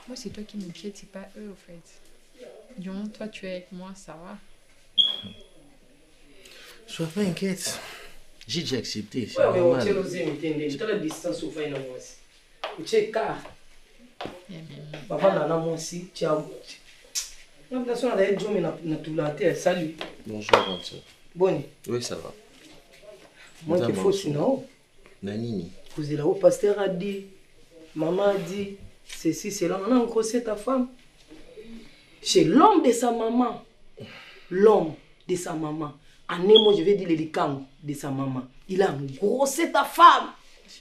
Moi, c'est toi qui m'inquiète, c'est pas eux, au fait. Du moment toi, tu es avec moi, ça va. Sois pas inquiète. J'ai déjà accepté. C'est Ouais, normal. tu as la distance au fait, tu es car. Papa, nana, moi aussi, tu as. L'impression d'aller jouer na tout la terre. Salut. Bonjour, grande soeur. Bonne. Oui, ça va. Moi qui faut sinon. Nanini. Vous êtes là, le pasteur a dit, maman a dit, ceci, cela. On a engrossé ta femme. Chez l'homme de sa maman. L'homme de sa maman. En un mot, je vais dire les camps de sa maman. Il a engrossé ta femme.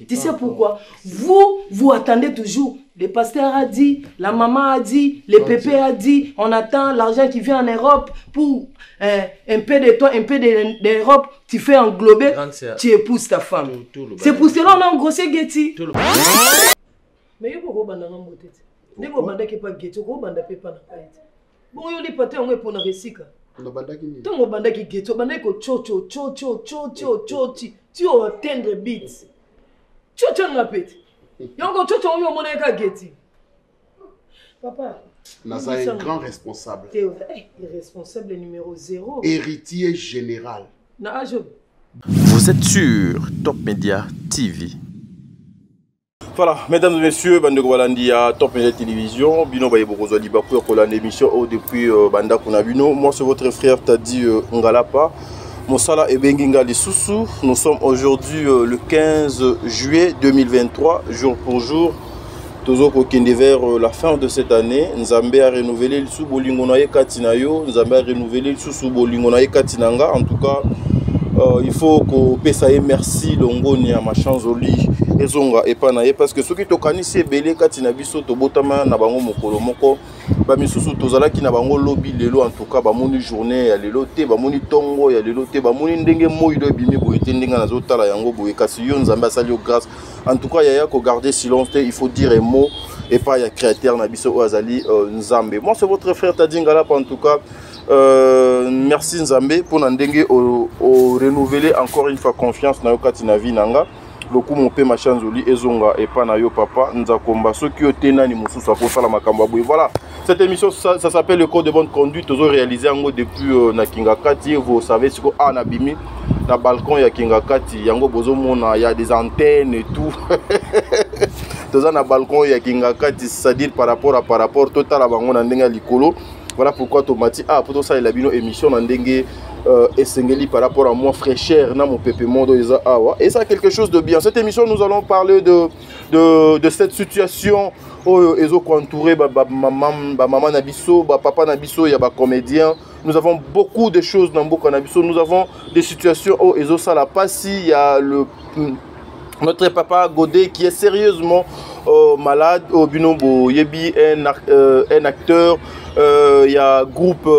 Tu sais pourquoi? Vous attendez toujours. Le pasteur a dit, la maman a dit, le pépé a dit, on attend l'argent qui vient en Europe pour un peu de toi, un peu d'Europe, tu fais englober, tu épouses ta femme. C'est pour cela qu'on a engrossé Getty. Mais il faut que vous ne vous pas Getty, vous ne pas Getty. Bon, il y a des patins pour la récica. Tant banda ki Getty, banda ko chocho, tu vas atteindre bits. Chocho na peti. Yango chocho on yo moneka Getty. Papa, Naza est grand responsable. Responsable numéro 0. Héritier général. Vous êtes sur Top Media TV. Voilà, mesdames et messieurs, Bandeko Balandia, Top Media Télévision, Bino Bayebokozo Libakou, pour l'émission depuis Banda Kunabino. Moi, c'est votre frère Tadi Ngalapa. Monsala et Benginga Lissousou. Nous sommes aujourd'hui le 15 juillet 2023, jour pour jour. Toujours vers la fin de cette année, Nzambe a renouvelé le sous-bolingonaye Katinayo, Nzambe a renouvelé le sous-bolingonaye Katinanga. En tout cas, il faut que Pesaye merci Longoni à ma chanzoli ezonga epanaye parce que ceux qui tokani c'est belé Katina biso to botama na bango mokolo moko ba misusu tozala ki na bango lobby lelo en tout cas ba moni journée ya lelo te ba moni tongo ya lelo te ba moni ndenge moyido bimi boye te ndenge na zotala yango boye kasi yo Nzambe asali grâce. En tout cas yaya ko garder silence, il faut dire un mot et pas ya créateur na biso azali Nzambe. Moi c'est votre frère Tadi Ngalapa en tout cas. Merci Nzambe pour n'andenge au renouveler encore une fois confiance na yo Katina Vinanga. Le coup mon père machin zoli ezonga et pas na yo papa nzakomba ceux qui otena ni mususu akosala makambo boye. Voilà, cette émission ça s'appelle le code de bonne conduite. Toujours réalisé en depuis na Kingakati. Vous savez ce qu'on a na bimi na balcon ya Kingakati yango bozo mona y a des antennes et tout. Toujours na balcon ya Kingakati, c'est-à-dire par rapport total à bango na ndenga likolo. Voilà pourquoi Tomati a pour ça il a bien une émission n'andenge Essengeli par rapport à moi fraîcheur na mon pépé mondo eza awa et ça quelque chose de bien. Cette émission nous allons parler de cette situation où ezo entouré maman nabiso papa nabiso ya ba comédien. Nous avons beaucoup de choses dans Mboka nabiso. Nous avons des situations où ezo sala pasi, il y a notre papa Godet qui est sérieusement malade au Binombo Yebi un acteur. Il y a groupe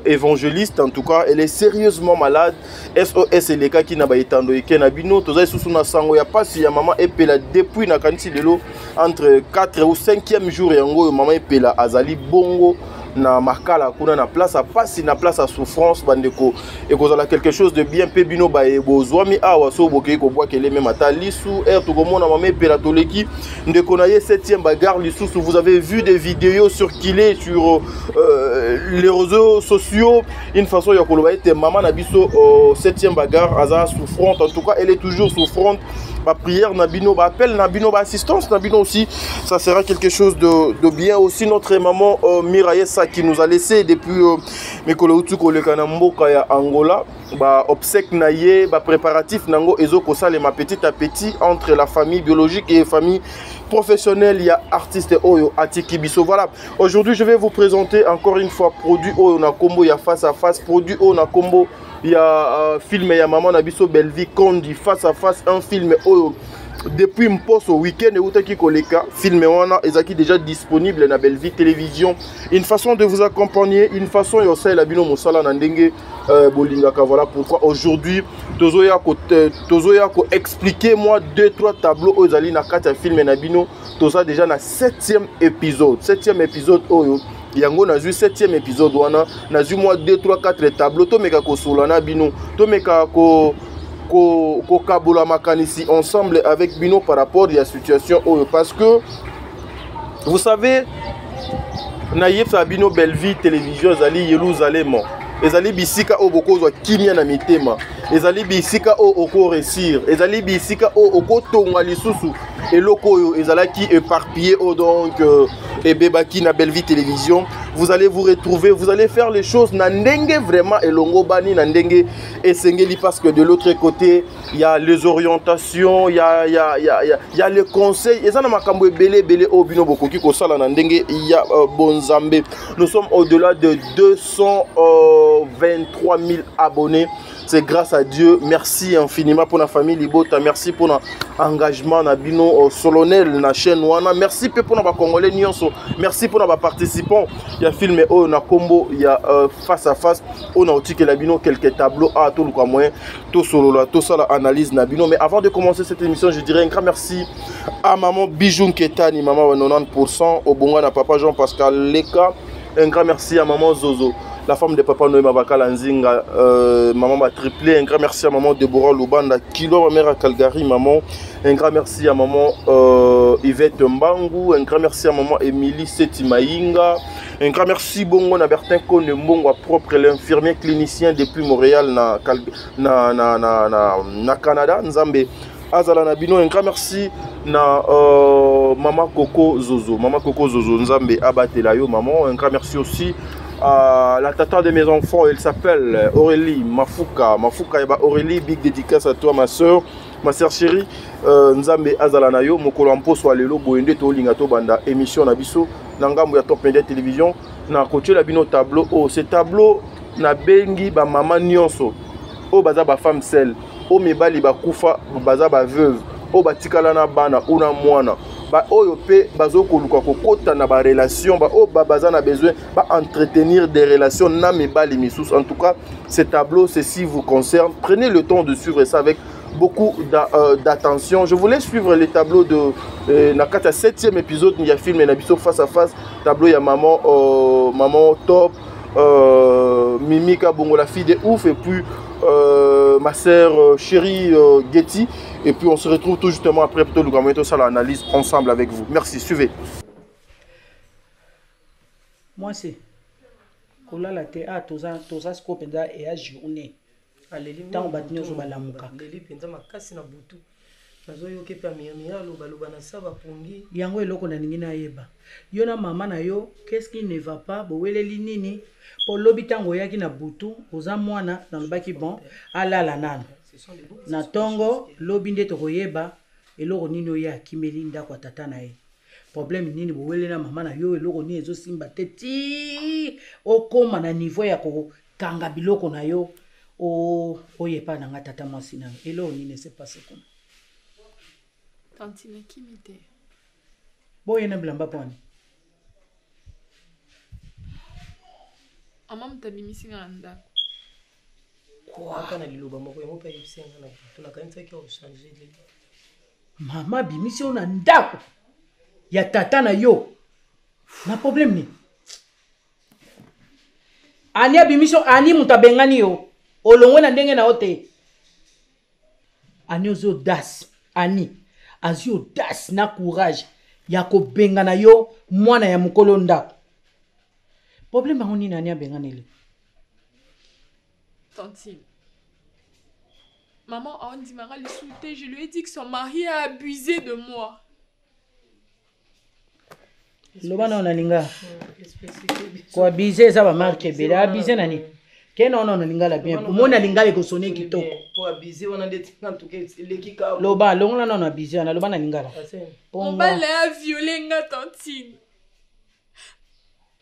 évangéliste en tout cas, elle est sérieusement malade. SOS et les cas qui n'a pas été endoyé Kenabino, tous les sous-sous sango, il n'y a pas si maman est pela depuis na kanti de l'eau entre 4 ou 5e jour yango maman est pela azali bongo na makala kuna na place à passer na place à souffrance bandeko et kozala quelque chose de bien pe bino ba ebozwami awa so boke ko bois qu'elle est même ata lisu er to komona maman pela toleki ndeko na ye 7e bagarre lisu. Vous avez vu des vidéos circuler sur les réseaux sociaux une façon ya koloba ete maman na biso 7e bagarre aza souffrante. En tout cas elle est toujours souffrante. Ma prière nabino ba appel nabino ba assistance nabino aussi ça sera quelque chose de bien aussi. Notre maman Miraye qui nous a laissé depuis Mekolo Koleka na mboka ya Angola ba obsèque naye ba préparatif nango ezoko salema petit à petit entre la famille biologique et famille professionnelle. Il y a artiste oyo atiki biso. Voilà, aujourd'hui je vais vous présenter encore une fois produit oyo na combo ya face à face, produit oyo na combo il y a film ya maman nabiso Belvi Kondi face à face, un film oyo depuis Mpos au week-end et Outaki Koleka film wana ezaki déjà disponible na Belvi télévision. Une façon de vous accompagner, une façon yosa la bino mosala na ndenge bolingaka. Voilà pourquoi aujourd'hui tozoya ko expliquer moi 2-3 tableaux ozali na kati ya film na bino toza déjà na 7e épisode. 7e épisode oyo yango na 7e épisode wana na moi 2-3-4 tableaux to meka ko solana bino to meka ko kabola makanisi ensemble avec bino par rapport à la situation parce que vous savez na yebsa bino Belle Vie télévision ezali Yerusalem ezali bisika o bokozwa kimia na mitema ezali bisika o oko réussir ezali bisika o oko tonga lisusu eloko oyo ezalaki éparpillé o donc ebebaki na Belle Vie télévision. Vous allez vous retrouver, vous allez faire les choses na ndenge vraiment elongo bani na ndenge esengeli, parce que de l'autre côté il y a les orientations, il y a les conseils et ça na makambo belé obino bokoki ko sala na ndenge ya bonzambe. Nous sommes au-delà de 223 000 abonnés. C'est grâce à Dieu. Merci infiniment pour la famille Libota. Merci pour l'engagement na bino solennel na chaîne wana. Merci pour nos Congolais nyonso. Merci pour nos participants. Il y a filmé oh na combo, il y a face à face. On a aussi la bino quelques tableaux à tout le moyen. Tout solo là, tout ça la analyse na bino. Mais avant de commencer cette émission, je dirais un grand merci à maman Bijou Ketani, maman 90%, au bonga na papa Jean-Pascal Leka. Un grand merci à maman Zozo, la femme de papa Noé Mabakala Nzinga, maman m'a triplé. Un grand merci à maman Deborah Lubanda, Kilo, ma mère à Calgary, maman. Un grand merci à maman Yvette Mbangu. Un grand merci à maman Émilie Setimaïnga. Un grand merci bongo na Bertin Kone Mbongo, propre l'infirmier clinicien depuis Montréal na Canada, Nzambe. Azala Nabino, un grand merci na Maman Coco Zozo. Maman Coco Zozo, Nzambe Abatelayo, maman. Un grand merci aussi à la tata de mes enfants, elle s'appelle Aurélie Mafuka. Mafuka, Aurélie, big dédicace à toi, ma soeur chérie. Nzambe Azalanayo, Mokolampo, soit lelo, boende to lingato banda, émission Nabiso, Nangambo ya Top Media Télévision, na coaché la bino tableau. Oh, ce tableau, na bengi ba maman nyonso. Oh, baza ba femme seule. Oh, mebali ba kufa, baza ba veuve. Oh, batikala na bana, una mwana. Ba oyo pe bazo koluka kokota na ba relation, ba o baza na besoin ba entretenir des relations na mebali misous. En tout cas, ce tableau, ceci vous concerne. Prenez le temps de suivre ça avec beaucoup d'attention. Je voulais suivre les tableaux de Nakata 7e épisode, il y a film Nabiso face à face, tableau il y a maman Top, Mimika Bongo la fille de ouf, et puis ma sœur chérie Getty, et puis on se retrouve tout justement après plutôt le grand ça l'analyse ensemble avec vous. Merci, suivez. Moi c'est kola la te a toza scope et a journée. Tant batnyo zo balamuka. Leli penza makasi na butu. Nazo yoke pa miamia loba na saba pongi. Yango eloko na ningi na yeba. Yo na mama na yo, qu'est-ce qui ne va pas? Boweleli nini? Po lobi tango yaki na butu, oza mwana na lobaki bon, alala nana. Na tongo lobi nde to koyeba eloko nini oya kimeli ndako tata na ye. Problème nini bowele na mama na yo eloko nini ezo simba teti okoma na niveau ya ko kanga biloko na yo. Oye pas na tata mwasi na elo nini se passe comme tantine kimite boye na blamba poni amam tabimisi nganda kwa kana liloba moko yemo pa yisenga na tunakanisa ki o changer de mama bimisi ona ndako ya tata na yo na problème ni ani abimisi ani mutabengani yo olongwe na ndenge na ote ani ozo das ani azio das na courage ya ko benga na yo mwana ya mukolo ndako problème ngoni nani abenga nele tantine maman a dit mara le souté, je lui ai dit que son mari a abusé de moi. Lobana onalinga ko abusé ça va marquer bela abusé nani. Non, lingala bien. Pour moi, lingala ko sonner kitoko. Pour abuser, on a des trucs en tout cas. L'équipe. Loba, longa non abuser, on a loba na lingala. On va la violer nga tantine.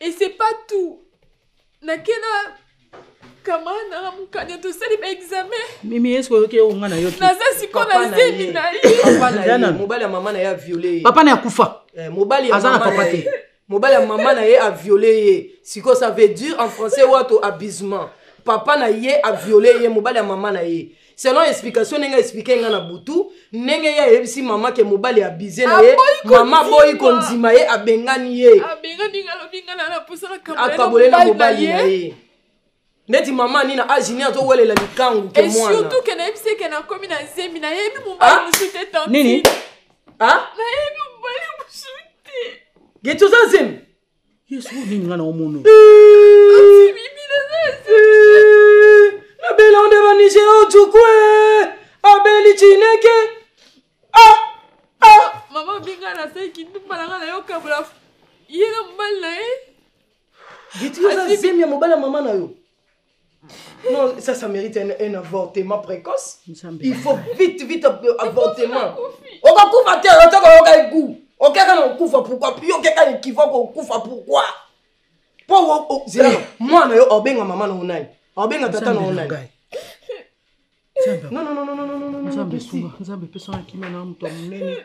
Et c'est pas tout. Nakena kamana mukanya to sali ba examen. Mimi est-ce que okay onga na yo. Naza siko na zemi na ye. Papa na ye. Mobali ya mama na ye a violé. Papa na kufa. Mobali ya mama na ye. Mobali ya mama na ye a violé. Siko ça veut dire en français wato abusement. Papa na ye a violé ye mobali ya mama na ye. Selon explication nenga expliquer nga na butu, nenga ya yebisi mama ke mobali abusé na ye, mama boy kondima ye abengani ye. Abengani nga lobinga na posala kamera. Akabole na mobali na ye. Neti mama nina ajini to welela likangu ke mwana. Et surtout que na yebisi ke na komi na zemi na ye bi mobali musute tanti. Nini? Ah? Na ye bi mobali musute. Getuza zemi. Yes, vous n'avez pas de Nabela on va niger au Tchoukoué. Abeli Chineke. Maman binga na sai ki ndumba na yo kabla. Yena mbala Giti ça zemi ya mobala maman na yo. Non, ça mérite un avortement précoce. Il faut vite avortement. On va couper terre, on va goût. On va couper pourquoi? Puis on va qui va couper pourquoi? Pour moi na yo obenga maman na onai. Obenga tata na onai. Non. Nzambe sunga, nzambe pesa na kimena mtu munene.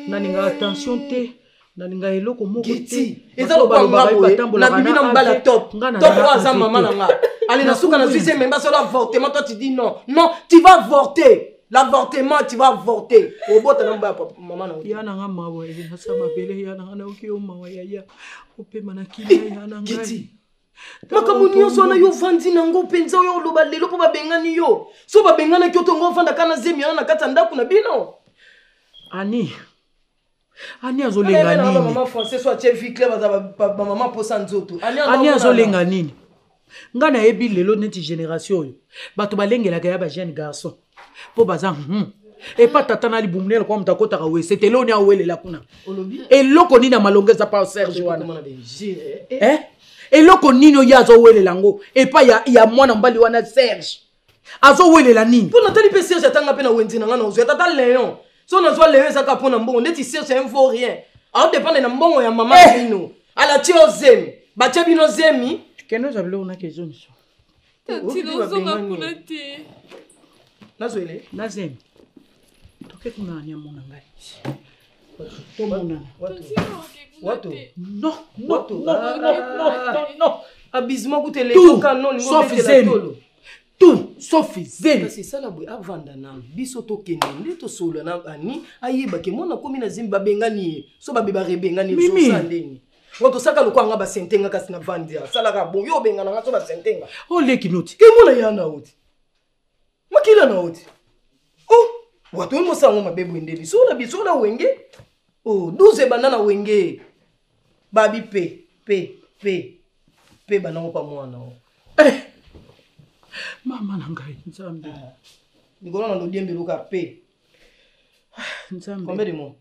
Na ninga attention te. Na ninga eloko moko te. Ezalo ba ngabo na bibi na mbala top. Top za maman na nga. Allez na suka na zuise même pas sur l'avortement toi tu dis non. Non, tu vas avorter. L'avortement tu vas avorter. Obota na mbala maman na. Ya na nga mawa ele na sama bele ya na oki o mawa ya. Opema na kimena ya na ngai. Makamuni yo sona yo vandi nango penza yo loba lelo po babengani yo. So babengana kyo tongo vanda kana zemi na kata ndaku na bino. Ani azolenga nini? Maman français soit chef club ba maman posa nzoto. Ani azolenga nini? Ngana yebi lelo neti génération yo. Bato balengela ka ya ba jeune garçon. Po bazan et pas tata na libumnel kwa mtakota kawe c'était loni awelela kuna. Et loko nina malongeza pa Serge wana. Et loko nino yazo welela ngo et pas ya mwana mbali wana Serge. Azo welela nini? Pour Nathalie pe Serge atanga pe na wendi na ngana ozo tata Léon. So na zo Léon za ka pona mbongo ndeti Serge un vaut rien. A dépendre na mbongo ya maman bino. Ala ti ozemi. Ba ti bino zemi. Keno za bilo na question so. Tati lozo makuna te. Nazwele. Nazemi. Toke kuna anya mona ngai. Tomona. Watu. Non. Abisement goûter les canons ni sauf zemi. Tout sauf zemi. C'est ça la boy avanda na biso to kenende to solo na ani ayeba ke mona komi na zemi babengani so babeba rebengani so sandeni. Woto saka lokwa ba sentenga kasi na vandia. Sala ka bon yo bengana ngaso ba sentenga. O leki noti. Ke mona yana oti. Makila na oti. Oh, watu mo sango mabebo ndeli. So la biso na wenge. Oh, 12 banana wenge. Babi pe banango pa mwana. Mama na ngai nzambe. Nikona na lodiembe luka pe. Nzambe. Combien de mots?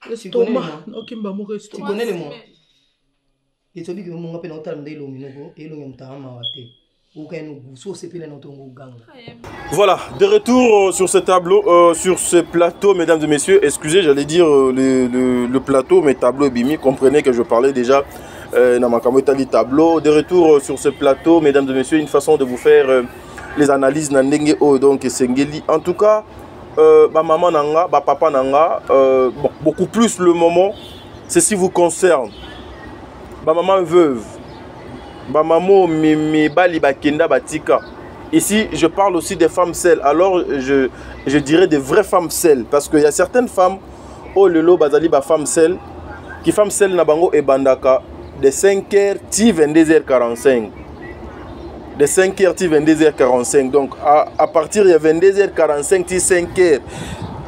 Tu connais les mots. Et tu dis que mon appel n'entend pas l'omino et l'omino t'amawate. Voilà, de retour sur ce tableau, sur ce plateau, mesdames et messieurs. Excusez, j'allais dire le plateau, mais tableau bimi. Comprenez que je parlais déjà dans tableau. De retour sur ce plateau, mesdames et messieurs, une façon de vous faire les analyses nandenge o donc sengeli. En tout cas, ba maman nanga, ba papa nanga, beaucoup plus le moment, ceci vous concerne. Ba maman veuve. Bamamo mimi bali bakenda batika. Ici, je parle aussi des femmes seules. Alors, je dirais des vraies femmes seules. Parce qu'il y a certaines femmes, oh lelo bazali ba femmes seules, qui femmes seules na bango e bandaka de 5h ti 22h45. De 5h ti 22h45. Donc, à partir de 22h45 ti 5h,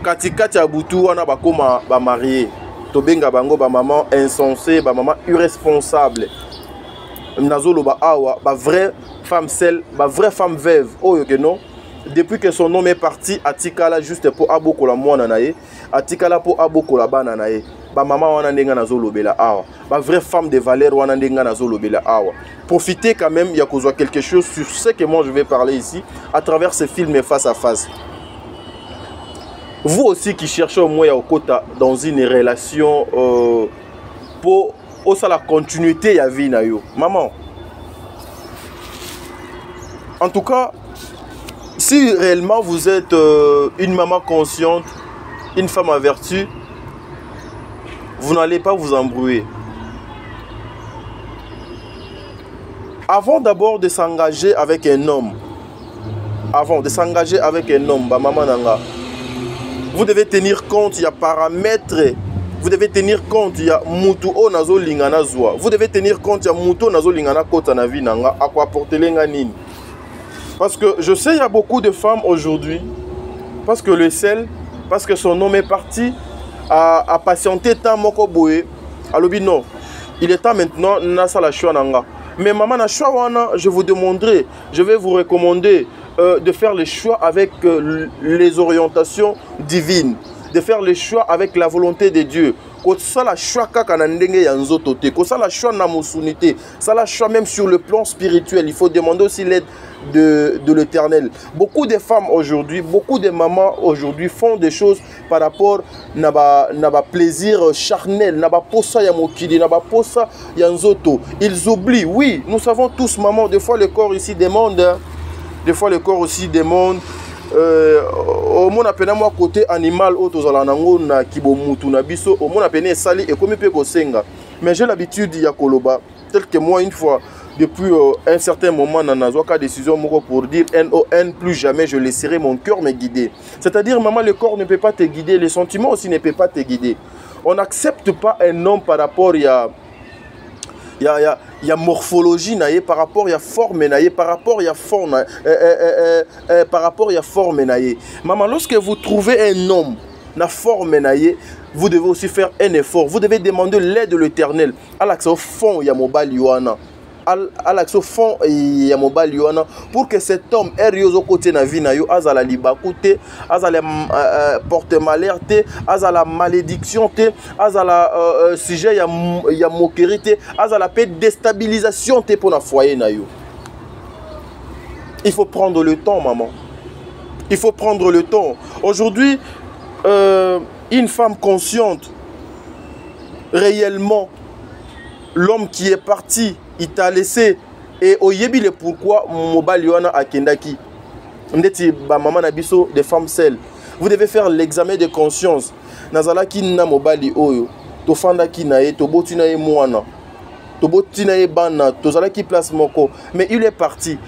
katikati ya butu wana bakoma ba marié. Tobenga bango ba maman insensée, ba maman irresponsable. Nazoloba awa, ba vraie femme seule, ba vraie femme veuve. Oh yo non. Depuis que son homme est parti, atikala juste pour aboko la mwana nae, atikala pour aboko la bana nae. Ba maman wana ndenga nazolobela awa. Ba vraie femme de valeur wana ndenga nazolobela awa. Profitez quand même, il y a quelque chose sur ce que moi je vais parler ici à travers ce film face à face. Vous aussi qui cherchez au moins au quota dans une relation pour aussi la continuité ya vie na yo. Maman. En tout cas, si réellement vous êtes une maman consciente, une femme à vertu, vous n'allez pas vous embrouiller. Avant d'abord de s'engager avec un homme, bah maman nanga, vous devez tenir compte, il y a paramètres. Vous devez tenir compte, il y a mutu o nazo lingana zwa. Vous devez tenir compte, il y a mutu nazo lingana kota na vi nanga à quoi porter lenganine. Parce que je sais, il y a beaucoup de femmes aujourd'hui, parce que le sel, parce que son homme est parti, à patienter tant moko boé. Alors non, il est temps maintenant na sala choix nanga. Mais maman na choix wana, je vous demanderai, je vais vous recommander de faire les choix avec les orientations divines, de faire les choix avec la volonté de Dieu. Ko sala choix kaka na ndenge ya nzoto te, ko sala choix na musunité, sala choix même sur le plan spirituel. Il faut demander aussi l'aide de l'Éternel. Beaucoup de femmes aujourd'hui, beaucoup de mamans aujourd'hui font des choses par rapport à plaisir charnel, na ba posa ya mokili, na ba posa ya nzoto. Ils oublient, oui, nous savons tous maman, des fois le corps ici demande, hein, des fois le corps aussi demande. Au moins appelé moi côté animal autozala nango na kibomutu na biso au moins appelé sali et comme peut kosenga. Mais j'ai l'habitude ya koloba tel que moi une fois depuis un certain moment na nazwaka décision moko pour dire NON plus jamais je laisserai mon cœur me guider. C'est-à-dire maman le corps ne peut pas te guider, les sentiments aussi ne peuvent pas te guider. On n'accepte pas un homme par rapport il y a morphologie naie par rapport il y a forme naie par rapport il y a forme par rapport il y a forme naie. Maman, lorsque vous trouvez un homme na forme naie, vous devez aussi faire un effort, vous devez demander l'aide de l'Éternel à l'accès au fond il y a mobile yuana à l'accès au fond il y a mobile yuana pour que cet homme erioso côté na vie na yo azala libakute azala porte malheur te azala malédiction te azala sujet ya moquerie te azala pe déstabilisation te pour na foyer na yo. Il faut prendre le temps maman, il faut prendre le temps. Aujourd'hui une femme consciente réellement, l'homme qui est parti il t'a laissé et au yebi le pourquoi mobile yuana a kendaki ndeti ba maman na biso des femmes seules. Vous devez faire l'examen de conscience nazala ki na mobile oyo to fanda ki na ye to botina ye mwana to botina ye bana to zala ki place moko mais il est parti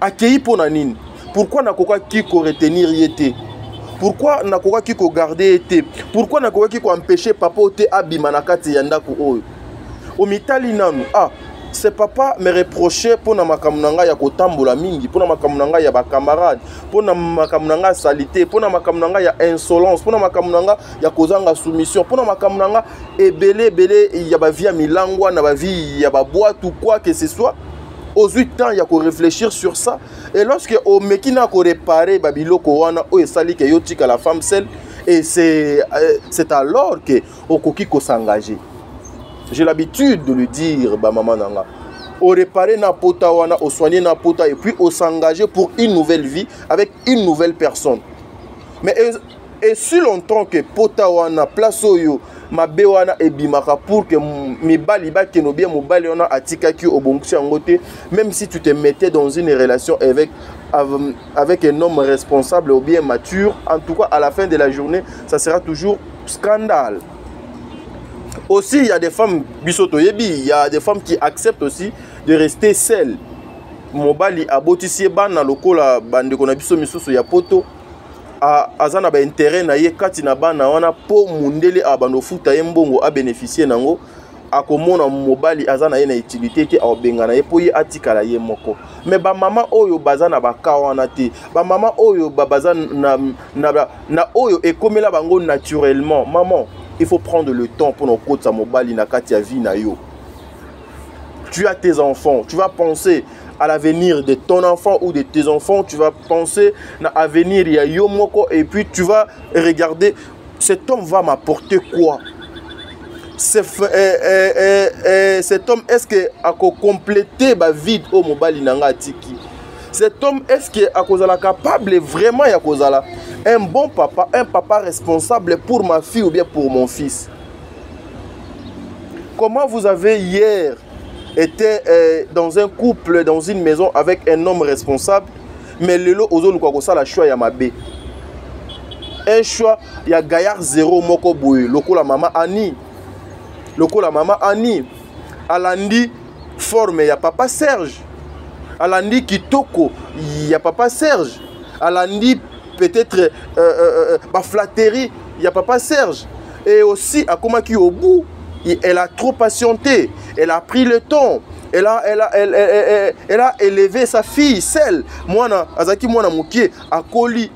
accueilli pour nanine. Pourquoi na koka ki ko retenir yete, pourquoi na koka ki ko garder yete, pourquoi na koka ki ko empêcher papa ote abima na kati ya ndako oyo au mitali nanu. Ah, c'est papa me reprochait pour na makamunanga ya kotambola mingi, pour na makamunanga ya ba camarade, pour na makamunanga salité, pour na makamunanga ya insolence, pour na makamunanga ya kozanga soumission, pour na makamunanga ebele ya ba vie milangwa na ba vie ya ba boîte ou quoi que ce soit. Aux 8 ans, il y a qu'à réfléchir sur ça. Et lorsque au mekina ko réparer babiloko wana o esali ke yotika la femme seule, et c'est alors que okoki ko s'engager. J'ai l'habitude de le dire, bah maman nanga. Au réparer na pota wana, au soigner na pota et puis au s'engager pour une nouvelle vie avec une nouvelle personne. Mais et si longtemps que pota wana place oyo mabe wana ebimaka pour que mibali ba kenobia mobali wana atikaki obongsi ngote, même si tu te mettais dans une relation avec un homme responsable ou bien mature, en tout cas à la fin de la journée, ça sera toujours scandale. Aussi, il y a des femmes, il y a des femmes qui acceptent aussi de rester seules. Mobali abotisi bana lokola bande kona biso misusu ya poto azana ba intérêt na ye kati na bana wana po mundele abano futa ye mbongo a bénéficier nango akomona mobali azana ye na utilité te abenga na ye po ye atikala ye moko. Mais ba mama oyo bazana ba kawana te, ba mama oyo bazana na oyo ekomela bango naturellement. Maman, il faut prendre le temps pour nos côtes à mobali na kati ya vie na yo. Tu as tes enfants, tu vas penser à l'avenir de ton enfant ou de tes enfants, tu vas penser à l'avenir ya yo moko et puis tu vas regarder cet homme va m'apporter quoi. Cet homme est-ce que a compléter ba vide au mobali nanga tiki. Cet homme est-ce que a kozala capable vraiment ya kozala un bon papa, un papa responsable pour ma fille ou bien pour mon fils. Comment vous avez hier été dans un couple, dans une maison avec un homme responsable, mais lelo ozolu kwa kosala choix ya mabe. Un choix ya gaillard zéro moko boye, loko la mama Annie. Loko la mama Annie. Alandi forme ya papa Serge. Alandi kitoko ya papa Serge. Alandi peut-être ma flatterie, il n'y a papa Serge. Et aussi, à comment qui au bout, elle a trop patienté, elle a pris le temps. Elle a élevé sa fille, celle. Mwana, Azaki Mwana Mouké, Akoli,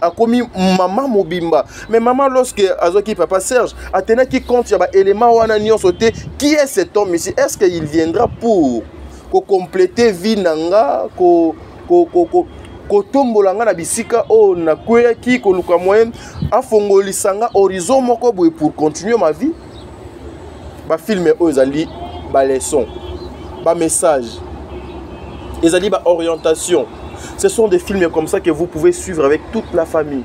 Akomi, maman Mobimba. Mais maman, lorsque Azaki Papa Serge, Athéna qui compte, il y a un élément wana nyon sauté. Qui est cet homme ici? Est-ce qu'il viendra pour compléter vie nanga, kotombolanga na bisika o na kweki koluka moyen afongolisanga horizon moko boye pour continuer ma vie? Ba film ezali ba leçon, ba message, ezali ba orientation. Ce sont des films comme ça que vous pouvez suivre avec toute la famille.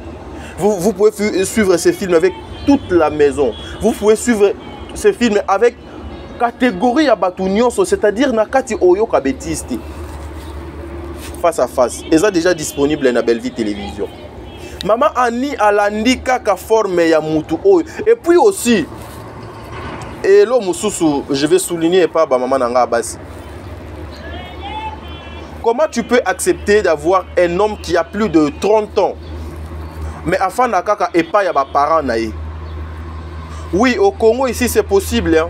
Vous pouvez suivre ces films avec toute la maison. Vous pouvez suivre ces films avec catégorie ya batu nyonso, c'est-à-dire na kati oyo ka betiste. Face à face. Et ça déjà disponible na Belle Vie Télévision. Maman Annie alandi kaka forme ya mutu oyo. Et puis aussi, et là, je vais souligner pas maman nanga basi. Comment tu peux accepter d'avoir un homme qui a plus de 30 ans, mais afin nakaka et pas ya ba parents naé? Oui, au Congo ici c'est possible, hein.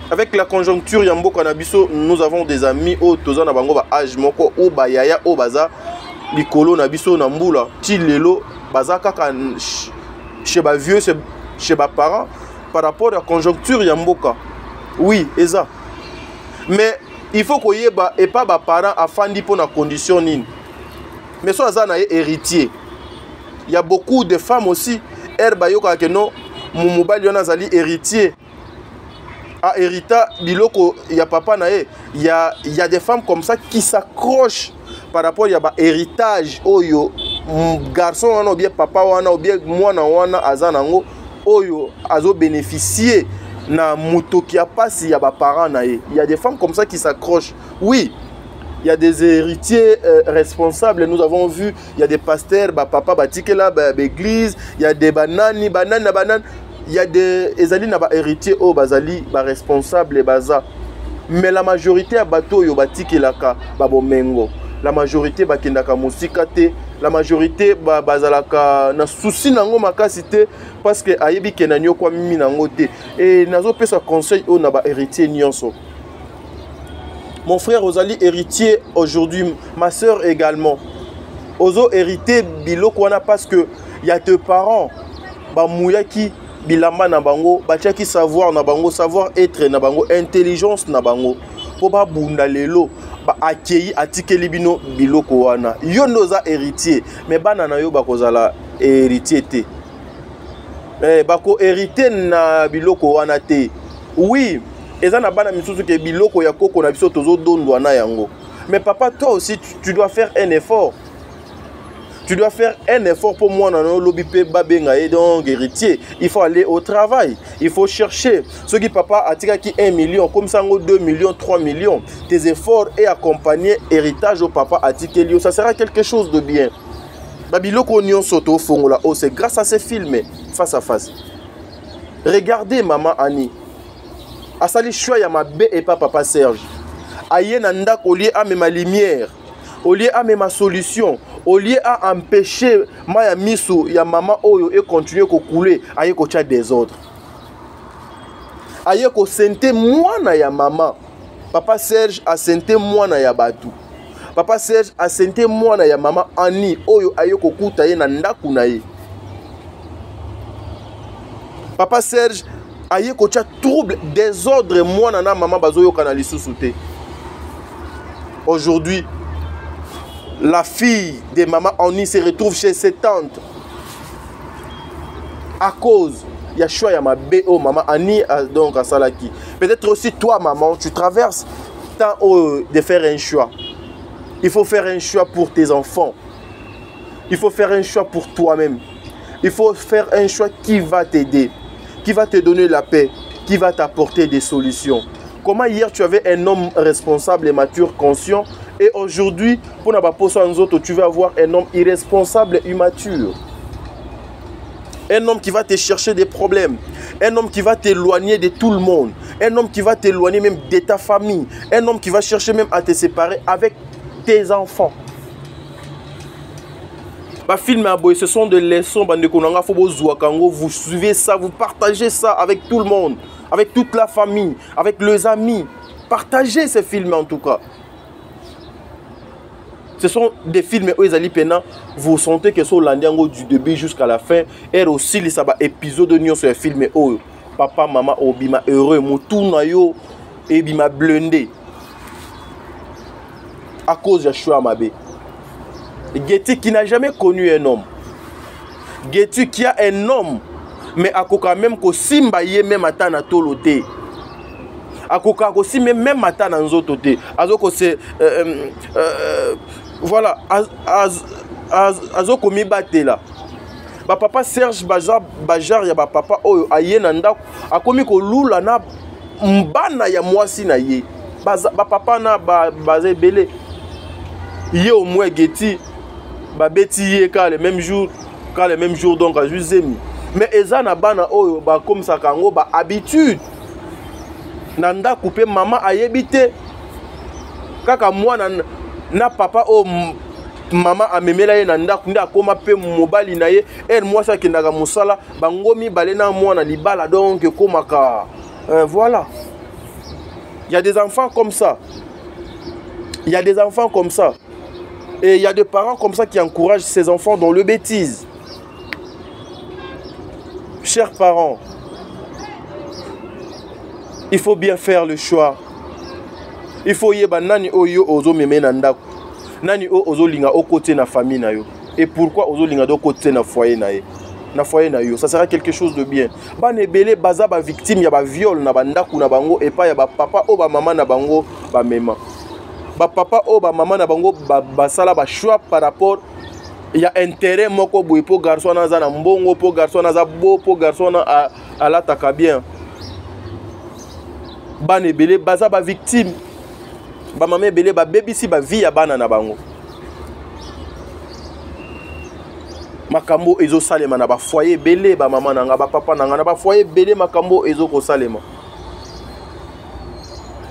Avec la conjoncture Yambo Kanabiso, nous avons des amis au Tozana Bango ba âge moko au bayaya au baza likolo nabiso nambula tilelo baza kaka chez ba vieux chez ba parents par rapport à la conjoncture Yamboka. Oui, et ça. Mais il faut qu'on y ait et pas ba parents afin d'y pour la condition nine. Mais soit ça na héritier. Il y a beaucoup de femmes aussi herba yoka que non mon mobile yana zali héritier. À hérita biloko il y a papa nae, il y a des femmes comme ça qui s'accrochent par rapport à héritage oyo garçon wana ou bien papa wana ou bien mwana wana azanango oyo azo bénéficier na moto qui a pas si y a ba parents nae. Il y a des femmes comme ça qui s'accrochent. Oui, il y a des héritiers responsables. Nous avons vu, il y a des pasteurs, ba papa batikela ba église, il y a des banane. Il y a des héritiers au bazali, ba responsable baza. Mais la majorité à bateau yo batiki laka babomengo. La majorité bakendaka musikate, la majorité bazalaka na souci nango makasite parce que ayebi kenanyo kwa mimi nango te. Et nazo pesa conseil au na ba héritier nyonso. Mon frère Ozali héritier aujourd'hui, ma soeur également. Ozo hérité biloko wana parce que il y a deux parents ba mouyaki bilamba na bango, batiaki savoir na bango, savoir être na bango, intelligence na bango. Po ba bunda lelo, ba akei atikeli bino biloko wana. Yo noza héritier, mais bana na yo bakozala héritier te. Bako hérité na biloko wana te. Oui, eza na bana misusu ke biloko ya koko na biso tozo dondwa na yango. Mais papa, toi aussi tu dois faire un effort. Tu dois faire un effort pour moi dans le lobby donc héritier. Il faut aller au travail. Il faut chercher. Ce qui papa a tiré qui 1 million, comme ça 2 millions, 3 millions. Tes efforts et accompagner héritage au papa a tiré. Ça sera quelque chose de bien. Babiloko Nyon Soto Fongola. Oh, c'est grâce à ces films face à face. Regardez maman Annie. Asali choix ya ma bé et pas papa Serge. Aye nanda collier à ma lumière. Au lieu à ma solution, au lieu à empêcher ma miso ya maman oyo et continuer à couler, aye ko tcha des autres. Aye ko sente moi na ya maman. Papa Serge a sente moi na ya batu. Papa Serge a sente moi na ya maman Annie oyo aye ko kuta ye na ndaku na ye. Papa Serge aye ko tcha trouble, désordre moi na maman bazoyo kanali sousouté. Aujourd'hui, la fille de maman Annie se retrouve chez ses tantes à cause il y a choix ya ma BO maman Annie donc à Salaki. Peut-être aussi toi maman, tu traverses tant de faire un choix. Il faut faire un choix pour tes enfants. Il faut faire un choix pour toi-même. Il faut faire un choix qui va t'aider, qui va te donner la paix, qui va t'apporter des solutions. Comment hier tu avais un homme responsable et mature, conscient, et aujourd'hui, pour ne pas poser en autres, tu vas avoir un homme irresponsable et immature. Un homme qui va te chercher des problèmes. Un homme qui va t'éloigner de tout le monde. Un homme qui va t'éloigner même de ta famille. Un homme qui va chercher même à te séparer avec tes enfants. Film ce sont des leçons. Vous suivez ça, vous partagez ça avec tout le monde, avec toute la famille, avec les amis. partagez ces films en tout cas. Ce sont des films où ils pena, vous sentez que sont l'andiango du début jusqu'à la fin. Et aussi les épisodes de sur les films où papa, maman, obima heureux, moutouna yo, et bima blindé. À cause de Choua Mabé. Getty qui n'a jamais connu un homme. Getty qui a un homme, mais à koka même ko simba ye même ata na tolote. À koka aussi même ata na nzotote. Azoko c'est voilà, azoko mi batela. Ba papa Serge Bajar ya ba papa oyo ayena ndako akomi ko lula na mbana ya mwasi na ye. Ba papa na baze belé. Yé au moins Getty ba beti yé ka le même jour donc à Juzemi. Mais eza na bana oyo ba comme ça kango ba habitude. Nanda coupé maman ayebité. Kaka moi na papa o maman amemela ye nanda kunda koma pe mobali na ye elle moi ça ki ndaka musala bangomi balena moi na libala donc komaka voilà. Il y a des enfants comme ça. Il y a des enfants comme ça. Et il y a des parents comme ça qui encouragent ses enfants dans le bêtise. Chers parents, il faut bien faire le choix. Il faut yeba nani oyo ozo meme na ndako. Nani o ozo linga au côté na famille na yo. Et pourquoi ozo linga do côté na foyer na ye. Na foyer na yo, ça sera quelque chose de bien. Ba nebele baza ba victime ya ba viol na ba ndako na bango et pas ya ba papa o ba maman na bango ba mema. Ba papa o ba maman na bango ba sala ba choix par rapport il y a intérêt moko boy pour garçon na za na mbongo pour garçon na za beau pour garçon na ala taka bien. Ba nebele baza ba victime. Ba maman belé ba baby si ba vie ya bana na bango. Makambo ezo salema na ba foyer belé ba maman na ba papa na ba foyer belé makambo ezo ko salema.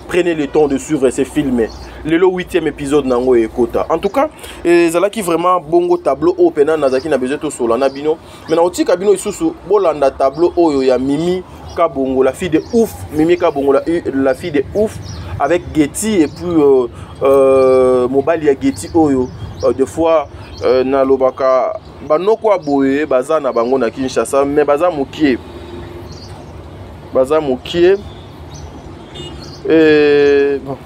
Prenez le temps de suivre ces films. Le 8e épisode nango ekota. En tout cas, zalaki vraiment bongo tableau open nazaki na besoin to solo na bino. Mais na oti kabino isusu bolanda tableau oyo ya Mimi Kabongo, la fille de ouf, Mimi Kabongo, la fille de ouf, avec Getty et puis Mobali ya Getty oyo. Des fois, na lobaka banoko aboye baza na bango na Kinshasa, mais baza mokie. Baza mokie. Et bon.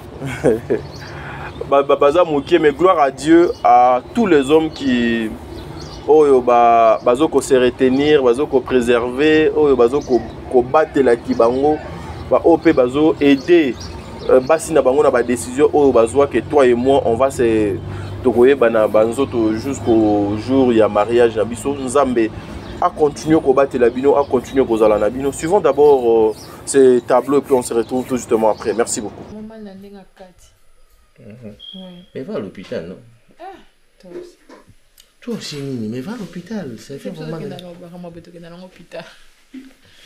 Baza mokie, mais gloire à Dieu, à tous les hommes qui oyo bazoko se retenir, bazoko préserver, oyo bazoko battre la kibango, ba opé bazo aider basi na bango na ba décision oyo bazwa que toi et moi on va se tokoye bana banzoto jusqu'au jour ya mariage na biso nzambe à continuer ko battre la bino, à continuer ko zala na bino. Suivons d'abord ces tableaux et puis on se retrouve tout justement après. Merci beaucoup. Mais va à l'hôpital, non? Ah, toi aussi. Toi aussi, mais va à l'hôpital. Ça fait vraiment...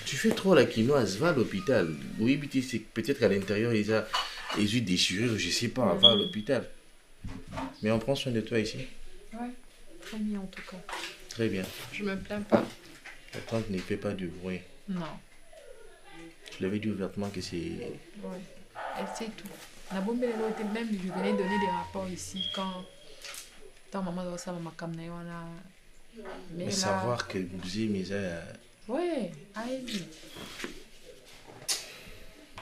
Tu fais trop la quinoise, va à l'hôpital. Oui, peut-être qu'à l'intérieur, ils ont eu des déchirures, je sais pas, va à l'hôpital. Mais on prend soin de toi ici? Ouais, très bien en tout cas. Très bien. Je me plains pas. Ta tante ne fait pas de bruit. Non. Tu l'avais dit ouvertement que c'est... Ouais, elle sait tout. La bombe même, je venais donner des rapports ici quand ta maman doit savoir ma caméra. Mais là... savoir que vous aimez ça... Ouais, allez.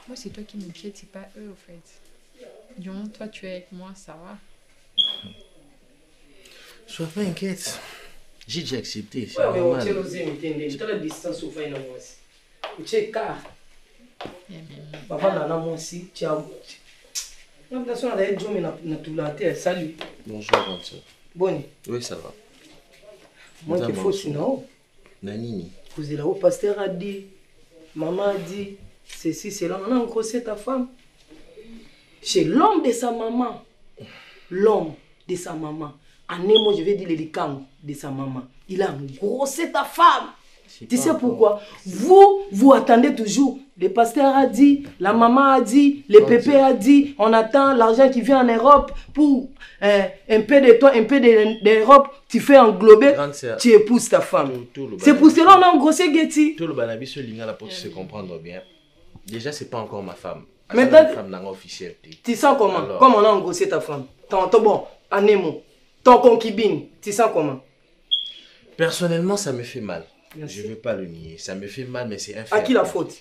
Moi, c'est toi qui m'inquiète, c'est pas eux, en fait. Du moment que toi, tu es avec moi, ça va. Sois pas inquiète. J'ai déjà accepté. C'est normal. Salut. Bonjour, Vincent. Bonne. Oui, ça va. Moi qui faut sinon. Nanini. Vous êtes là, le pasteur a dit, maman a dit, ceci, cela. On a engrossé ta femme. Chez l'homme de sa maman. L'homme de sa maman. En un mot, je vais dire les camps de sa maman. Il a engrossé ta femme. Tu sais pourquoi? Vous attendez toujours. Le pasteur a dit, la maman a dit, le pépé a dit, on attend l'argent qui vient en Europe pour un peu de toi, un peu d'Europe, tu fais englober, tu épouses ta femme. C'est pour cela qu'on a engrossé Getty. Tout le banabi se ligne là pour se comprendre bien. Déjà, c'est pas encore ma femme. Maintenant, femme officielle. Tu sens comment? Alors. Comme on a engrossé ta femme. Bon, Anémo, ton concubine, tu sens comment? Personnellement, ça me fait mal. Merci. Je ne vais pas le nier. Ça me fait mal, mais c'est inférieur. À qui la faute?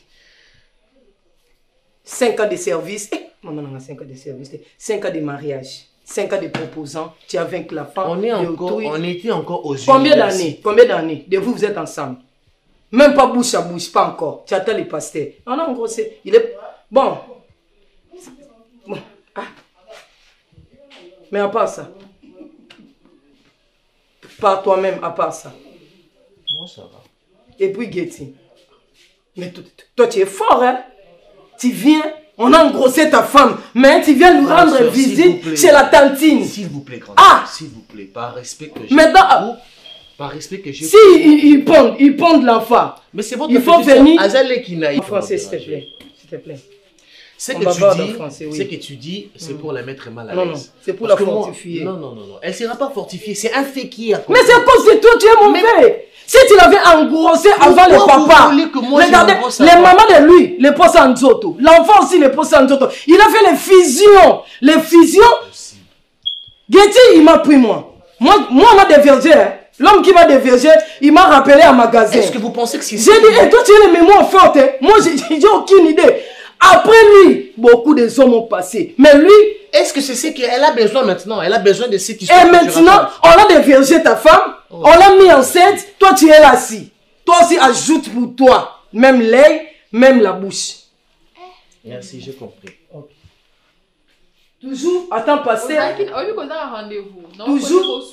5 ans de service. Maman a 5 ans de service. 5 ans de mariage. 5 ans de proposants. Tu as vaincu la femme. On était encore aux yeux. Combien d'années de vous êtes ensemble? Même pas bouche à bouche, pas encore. Tu attends les pasteurs. On a engrossé. Il est... Bon. Ah. Mais à part ça. Par toi-même, à part ça. Moi, ça va. Et puis Getty. Mais toi, tu es fort, hein? Tu viens, on a engrossé ta femme, mais tu viens nous rendre soeur, visite chez la tantine. S'il vous plaît, grand. Ah! S'il vous plaît, par respect que j'ai. Maintenant, par respect que j'ai. si ils pondent l'enfant, Mais c'est votre il faut venir. Azalé qui n'a En français, s'il te plaît. S'il te plaît. Ce On que va tu voir dans dis, français, oui. ce que tu dis, c'est pour la mettre mal à Non, non, l'aise. c'est pour Parce la que moi- fortifier. Non. Elle ne sera pas fortifiée. C'est un fait qui a. Mais c'est à cause de toi, tu es mauvais. Si tu l'avais engrossé avant le Pourquoi vous papa, voulez que moi je regardez, l'engrosse les avant? mamans de lui, les posent en Zoto. L'enfant aussi, les pose en Zoto. Il a fait les fusions. Les fusions. Getty, il m'a pris moi. Moi, on m'a dévergé. Hein. L'homme qui m'a dévergé, il m'a rappelé à magasin. Est-ce que vous pensez que c'est J'ai dit, et toi, tu as les mémoires fortes. Hein. Moi, j'ai aucune idée. Après lui, beaucoup de hommes ont passé. Mais lui, est-ce que c'est ce qu'elle a besoin maintenant? Elle a besoin de cette histoire. et que tu maintenant, racontes. on a dévergé ta femme, on l'a mis enceinte, toi tu es là assis. Toi aussi ajoute pour toi, même l'œil, même la bouche. Merci, j'ai compris. Toujours à temps passé. Toujours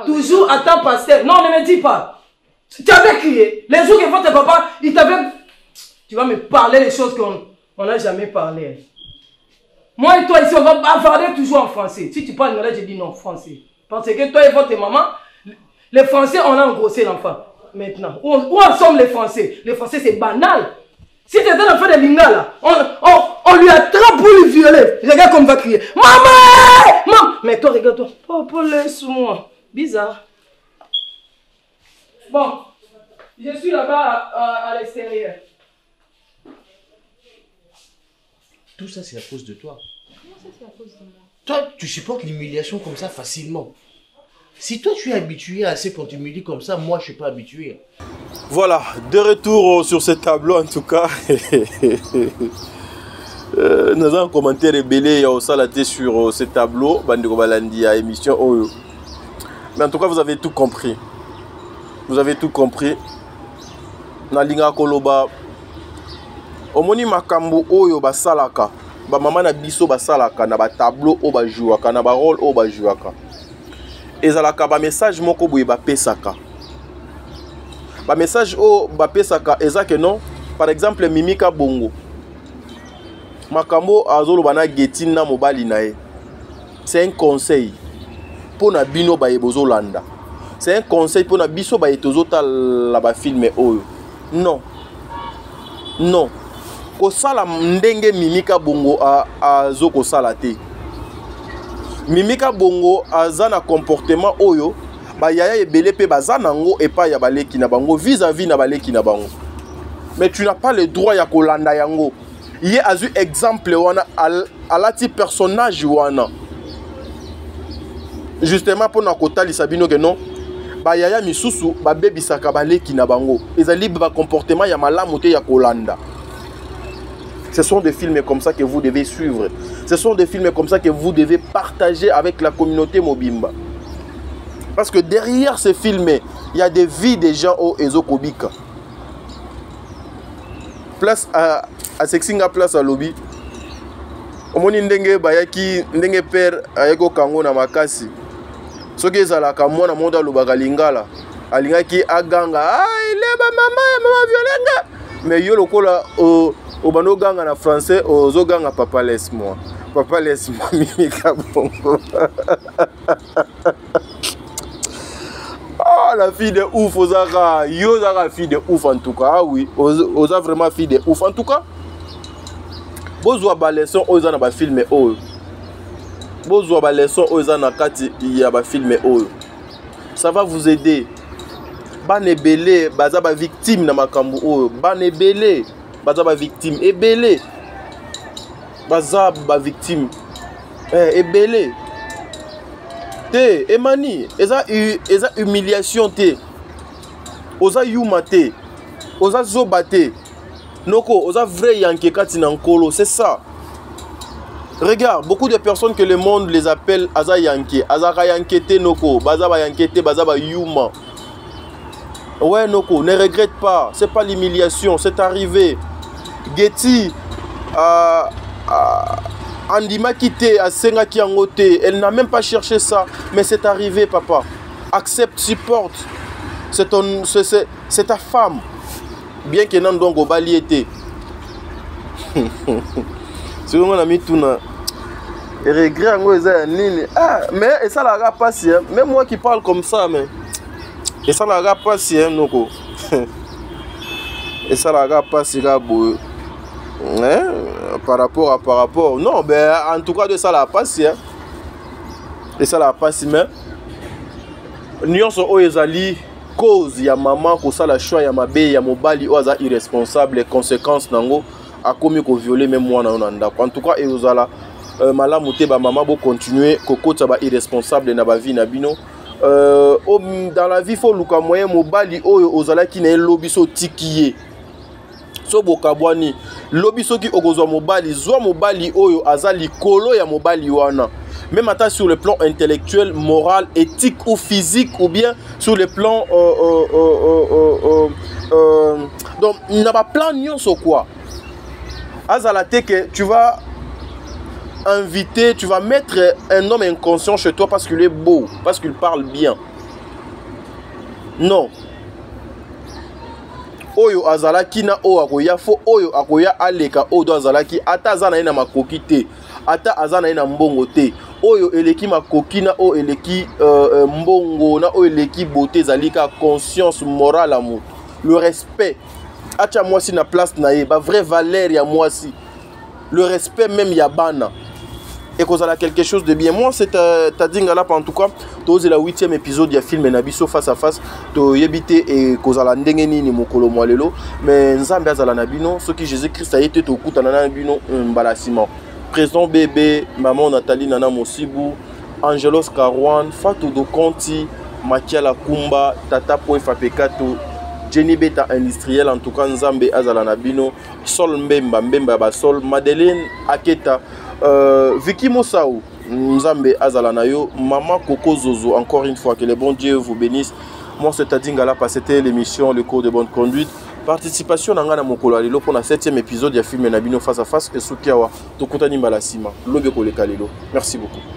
Toujours à temps passé. Non, ne me dis pas. Tu avais crié. Les jours que votre papa, il t'avait... Tu vas me parler des choses qu'on n'a jamais parlé. Moi et toi ici, on va bavarder toujours en français. Si tu parles anglais, je dis non, français. Parce que toi et votre maman, les Français, on a engrossé l'enfant. Maintenant, où en sont les Français? Les Français, c'est banal. Si tu étais l'enfant de Lingala, on lui attrape pour lui violer. Regarde comme il va crier. Maman! Maman! Mais toi, regarde-toi. Papa, laisse-moi. Bizarre. Bon, je suis là-bas à l'extérieur. Tout ça, c'est à cause de toi. Comment ça, c'est à cause de moi? Toi, tu supportes l'humiliation comme ça facilement. Si toi, tu es habitué à ce qu'on t'humilie comme ça, moi, je ne suis pas habitué. Voilà, de retour sur ce tableau en tout cas. Nous avons un commentaire ébélé au salaté sur ce tableau. Bandeko Balandi à émission Oyo. Mais en tout cas, vous avez tout compris. Vous avez tout compris. Nalinga Koloba. Omoni makambo Oyo basalaka. Ba mama na biso basalaka na ba tableau o ba jouaka na ba rôle o ba jouaka. Ezalaka ba message moko boye ba pesaka. Ba message o ba pesaka ezake non. Par exemple Mimika Bongo. Makambo azolo bana Getty na mobali na ye. C'est un conseil pour na bino ba yebozo landa. C'est un conseil pour na biso ba yetozo la ba filme oyo. Non. Non. Kosala ndenge Mimika Bongo azo kosala te. Mimika Bongo aza na comportement oyo ba yaya ebele pe baza nango epa ya baleki na bango vis-à-vis na baleki na bango. Mais tu n'as pas le droit ya kolanda yango. Yé azu exemple wana alati personnage wana. Justement pour na kotalisa bino que non ba yaya misusu ba bebisaka baleki na bango. Ezali ba comportement ya malamu te ya kolanda. Ce sont des films comme ça que vous devez suivre. Ce sont des films comme ça que vous devez partager avec la communauté Mobimba. Parce que derrière ces films, il y a des vies des gens au Ezokobika. Place à Sexinga, place à lobby. Omoni ndenge bayaki ndenge père ayeko kango na makasi. Soki ezalaka mwana monda lobaka lingala. Alingaki aganga, ileba mama violenga. Mais yo lokola Obano ganga na français, ozo ganga papa laisse-moi. Papa laisse-moi Mimika Bongo. Ah, la fille de ouf, Ozara. Yo, Zara, fille de ouf en tout cas. Ah oui, Oza vraiment fille de ouf en tout cas. Bozwa ba leçon Oza ba filme oyo. Bozwa ba leçon Oza na kati ya ba filme oyo. Ça va vous aider. Banebele, baza ba victime na makambu oyo. Banebele. Baza ba victime ebele. baza ba victime ebele te emani eza humiliation te oza yuma te oza zoba te noko oza vrai yanke kati na nkolo c'est ça. Regarde, beaucoup de personnes que le monde les appelle aza yanke, azaka yankete noko, baza ba yankete, baza ba yuma. Ouais noko, ne regrette pas, c'est pas l'humiliation, c'est arrivé. Getty Andima quitté à Senga qui en ôté, elle n'a même pas cherché ça, mais c'est arrivé papa. Accepte, supporte. C'est ta femme. Bien que non donc au bali était. C'est vraiment la mituna. Et regret mais et ça la passe même moi qui parle comme ça mais et ça la passe noko. Et ça la passe par rapport non ben en tout cas de ça la passe et ça la passe mais nuance o ezali cause ya maman ko ça la choix ya mabe ya mobali o za irresponsable les conséquences nango a commis ko violer même moi na ndako en tout cas et ozala malamu te ba maman bo continuer kokota ba irresponsable na ba vie na bino dans la vie faut luka moyen mobali oyo ozala ki na lobby so tikiye so bokabwani lobby so ki okozwa mobali zwa mobali oyo azali kolo ya mobali wana même à sur le plan intellectuel, moral, éthique ou physique ou bien sur le plan donc il n'a pas plan sur quoi azalate que tu vas inviter, tu vas mettre un homme inconscient chez toi parce qu'il est beau, parce qu'il parle bien. Non. Oyo azalaki na o akoya fo oyo akoya aleka odo azalaki ata azana ina makoki te ata azana ina mbongo te oyo eleki makoki na o eleki mbongo na o eleki beauté zalika conscience morale à moi le respect acha moi si na place na ye ba vraie valeur ya moi si le respect même ya bana et qu'on a quelque chose de bien. Moi, c'est ta dingala en tout cas. C'est le 8e épisode du film Nabiso face à face. To yebite et qu'on a la ndengeni ni mokolo mwalelo. Mais nzambe azala nabino. Ce qui Jésus-Christ a été au coup de nabino mbalasima. Président bébé, maman Nathalie Nana Mosibu, Angelos Karwan, Fatou Dokonti, Makiala Kumba, Tata Poefa Pekato, Jenny Beta industriel en tout cas nzambe azala nabino. Sol Mbemba Mbemba Basol, Madeleine Aketa. Vicky Mosaou, Nzambe Azalanayo, Maman Coco Zozo, encore une fois, que le bon Dieu vous bénisse. Moi, c'est Tadingala, c'était l'émission Le Cours de Bonne Conduite. Participation dans Mokolo Alilo pour le 7e épisode du film Nabino face à face et Soukiawa, Tokutani Malasima, Lobeko Le Kalilo. Merci beaucoup.